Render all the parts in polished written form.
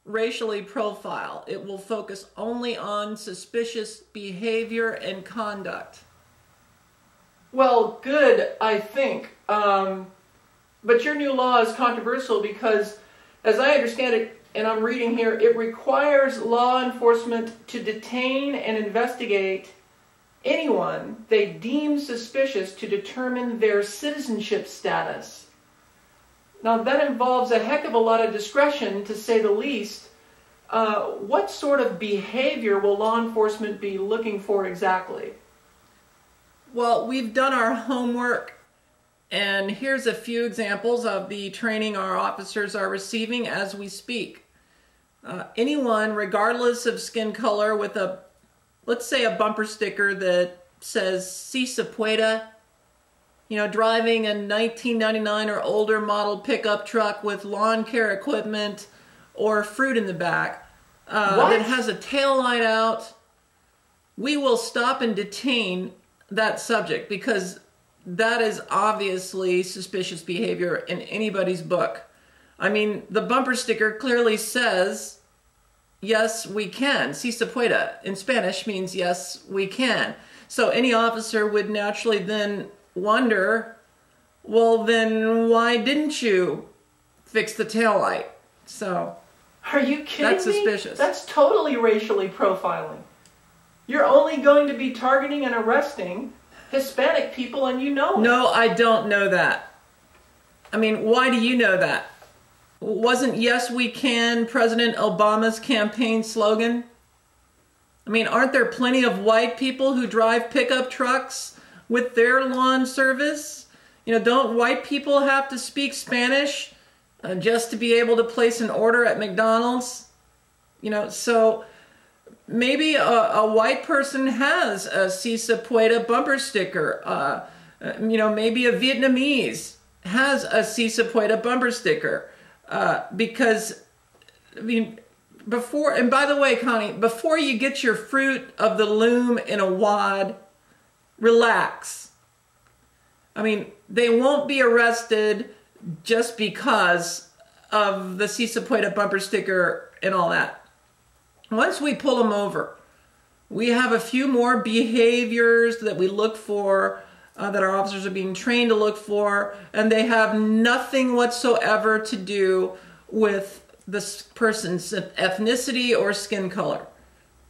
racially profile. It will focus only on suspicious behavior and conduct. Well, good, I think. But your new law is controversial because, as I understand it, and I'm reading here, it requires law enforcement to detain and investigate anyone they deem suspicious to determine their citizenship status. Now, that involves a heck of a lot of discretion, to say the least. What sort of behavior will law enforcement be looking for exactly? Well, we've done our homework, and here's a few examples of the training our officers are receiving as we speak. Anyone, regardless of skin color, with a, let's say, a bumper sticker that says "Si se puede," you know, driving a 1999 or older model pickup truck with lawn care equipment or fruit in the back, that has a tail light out, we will stop and detain that subject, because that is obviously suspicious behavior in anybody's book. I mean, the bumper sticker clearly says, yes, we can. Si se puede in Spanish means yes, we can. So any officer would naturally then wonder, well, then why didn't you fix the taillight? So, are you kidding me? That's suspicious. That's totally racially profiling. You're only going to be targeting and arresting Hispanic people, and you know it. No, I don't know that. I mean, why do you know that? Wasn't "Yes, we can" President Obama's campaign slogan? I mean, aren't there plenty of white people who drive pickup trucks with their lawn service? You know, don't white people have to speak Spanish just to be able to place an order at McDonald's? You know, so maybe a white person has a "Si se puede" bumper sticker. You know, maybe a Vietnamese has a "Si se puede" bumper sticker. Because, I mean, before, and by the way, Connie, before you get your fruit of the loom in a wad, relax. I mean, they won't be arrested just because of the "Si se puede" bumper sticker and all that. Once we pull them over, we have a few more behaviors that we look for, that our officers are being trained to look for, and they have nothing whatsoever to do with this person's ethnicity or skin color.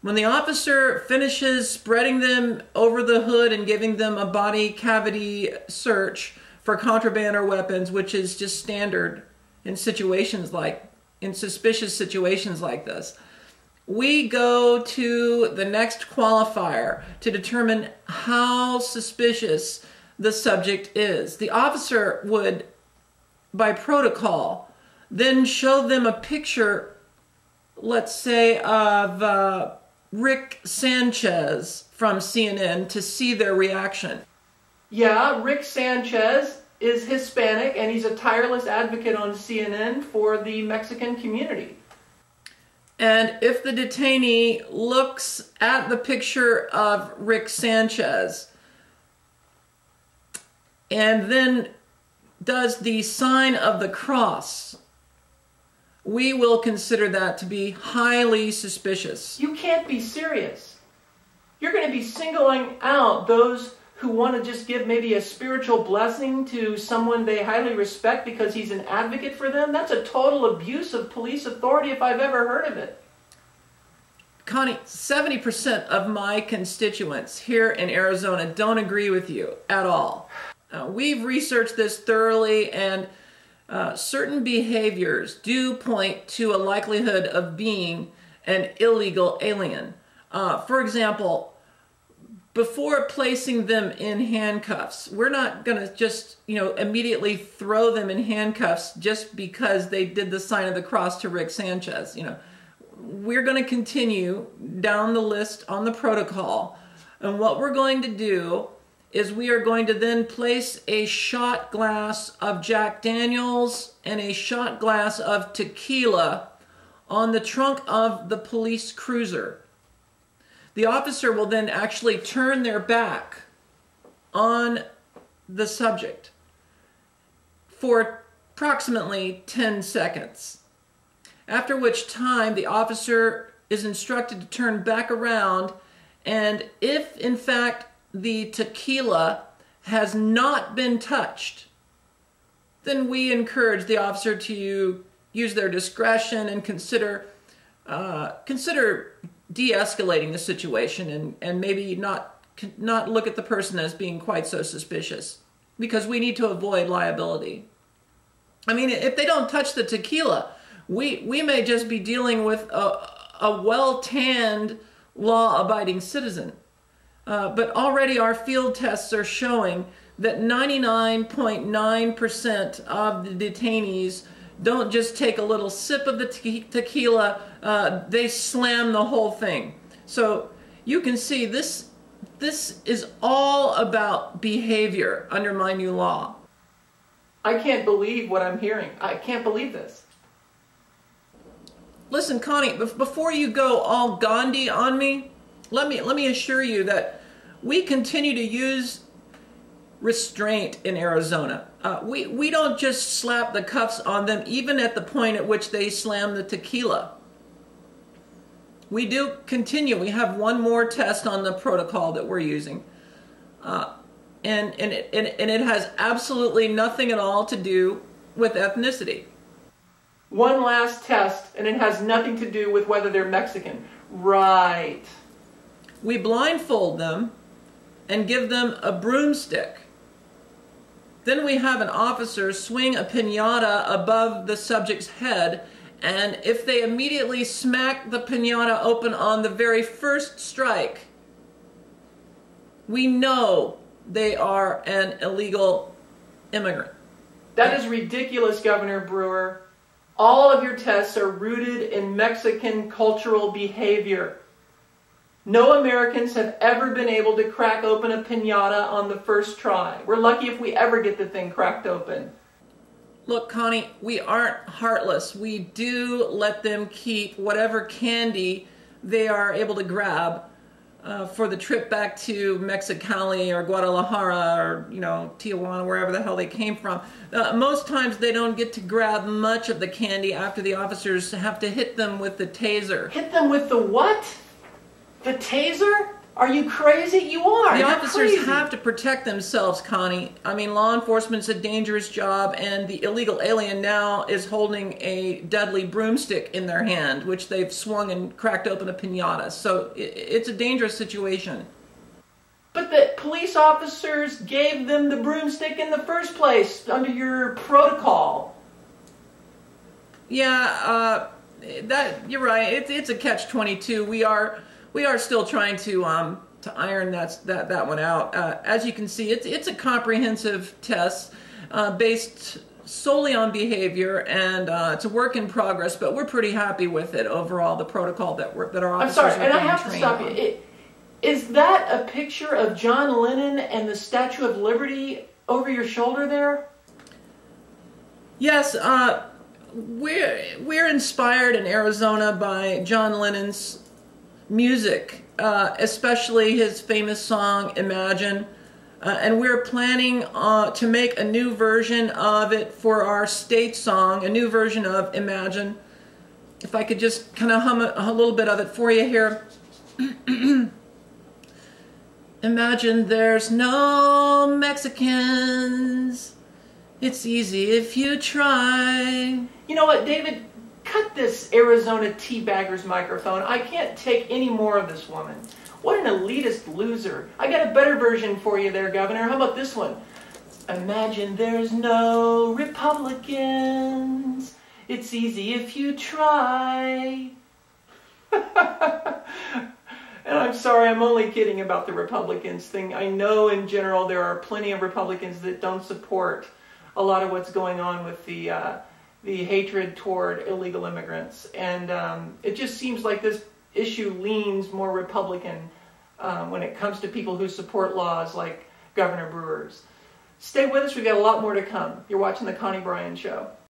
When the officer finishes spreading them over the hood and giving them a body cavity search for contraband or weapons, which is just standard in situations like, in suspicious situations like this, we go to the next qualifier to determine how suspicious the subject is. The officer would, by protocol, then show them a picture, let's say, of Rick Sanchez from CNN to see their reaction. Yeah, Rick Sanchez is Hispanic, and he's a tireless advocate on CNN for the Mexican community. And if the detainee looks at the picture of Rick Sanchez and then does the sign of the cross, we will consider that to be highly suspicious. You can't be serious. You're going to be singling out those who want to just give maybe a spiritual blessing to someone they highly respect because he's an advocate for them? That's a total abuse of police authority if I've ever heard of it. Connie, 70% of my constituents here in Arizona don't agree with you at all. We've researched this thoroughly, and certain behaviors do point to a likelihood of being an illegal alien. For example, before placing them in handcuffs, we're not going to just, immediately throw them in handcuffs just because they did the sign of the cross to Rick Sanchez. We're going to continue down the list on the protocol. And what we're going to do is we are going to then place a shot glass of Jack Daniels and a shot glass of tequila on the trunk of the police cruiser. The officer will then actually turn their back on the subject for approximately 10 seconds. after which time the officer is instructed to turn back around, and if in fact the tequila has not been touched, then we encourage the officer to use their discretion and consider de-escalating the situation, and maybe not look at the person as being quite so suspicious, because we need to avoid liability. I mean, if they don't touch the tequila, we may just be dealing with a well-tanned, law-abiding citizen. But already our field tests are showing that 99.9% of the detainees don't just take a little sip of the tequila, they slam the whole thing. So you can see this is all about behavior under my new law. I can't believe what I'm hearing. I can't believe this. Listen, Connie, before you go all Gandhi on me, let me assure you that we continue to use restraint in Arizona. We don't just slap the cuffs on them, even at the point at which they slam the tequila. We do continue. We have one more test on the protocol that we're using. And it has absolutely nothing at all to do with ethnicity. One last test, and it has nothing to do with whether they're Mexican. Right. We blindfold them and give them a broomstick. Then we have an officer swing a piñata above the subject's head, and if they immediately smack the piñata open on the very first strike, we know they are an illegal immigrant. That is ridiculous, Governor Brewer. All of your tests are rooted in Mexican cultural behavior. No Americans have ever been able to crack open a piñata on the first try. We're lucky if we ever get the thing cracked open. Look, Connie, we aren't heartless. We do let them keep whatever candy they are able to grab for the trip back to Mexicali or Guadalajara or, Tijuana, wherever the hell they came from. Most times they don't get to grab much of the candy after the officers have to hit them with the taser. Hit them with the what? The taser? Are you crazy? You are. The officers have to protect themselves, Connie. I mean, law enforcement's a dangerous job, and the illegal alien now is holding a deadly broomstick in their hand, which they've swung and cracked open a piñata. So it's a dangerous situation. But the police officers gave them the broomstick in the first place under your protocol. Yeah, you're right. It's a catch-22. We are still trying to iron that one out. As you can see, it's a comprehensive test based solely on behavior, and it's a work in progress. But we're pretty happy with it overall. The protocol that our officers are being trained on. I'm sorry, and I have to stop you. Is that a picture of John Lennon and the Statue of Liberty over your shoulder there? Yes. We're inspired in Arizona by John Lennon's music, especially his famous song Imagine, and we're planning to make a new version of it for our state song, a new version of Imagine. If I could just kind of hum a little bit of it for you here. Imagine there's no Mexicans, it's easy if you try. You know what, David? Cut this Arizona teabagger's microphone. I can't take any more of this woman. What an elitist loser. I got a better version for you there, Governor. How about this one? Imagine there's no Republicans. It's easy if you try. And I'm sorry, I'm only kidding about the Republicans thing. I know in general there are plenty of Republicans that don't support a lot of what's going on with the hatred toward illegal immigrants. And it just seems like this issue leans more Republican when it comes to people who support laws like Governor Brewer's. Stay with us, we've got a lot more to come. You're watching The Connie Bryan Show.